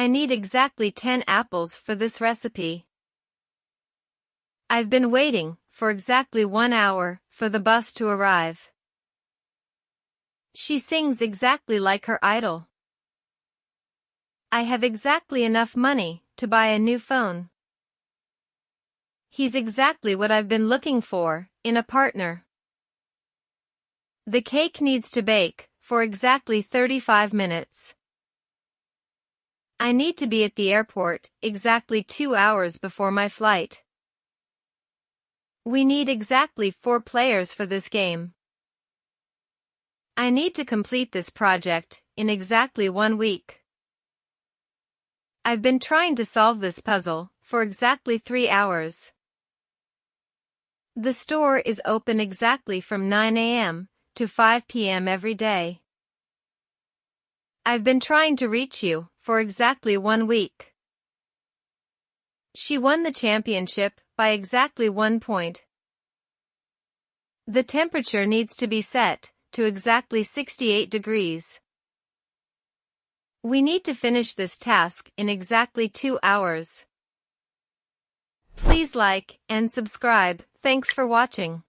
I need exactly 10 apples for this recipe. I've been waiting for exactly 1 hour for the bus to arrive. She sings exactly like her idol. I have exactly enough money to buy a new phone. He's exactly what I've been looking for in a partner. The cake needs to bake for exactly 35 minutes. I need to be at the airport exactly 2 hours before my flight. We need exactly 4 players for this game. I need to complete this project in exactly 1 week. I've been trying to solve this puzzle for exactly 3 hours. The store is open exactly from 9 a.m. to 5 p.m. every day. I've been trying to reach you for exactly 1 week. She won the championship by exactly 1 point. The temperature needs to be set to exactly 68 degrees. We need to finish this task in exactly 2 hours. Please like and subscribe. Thanks for watching.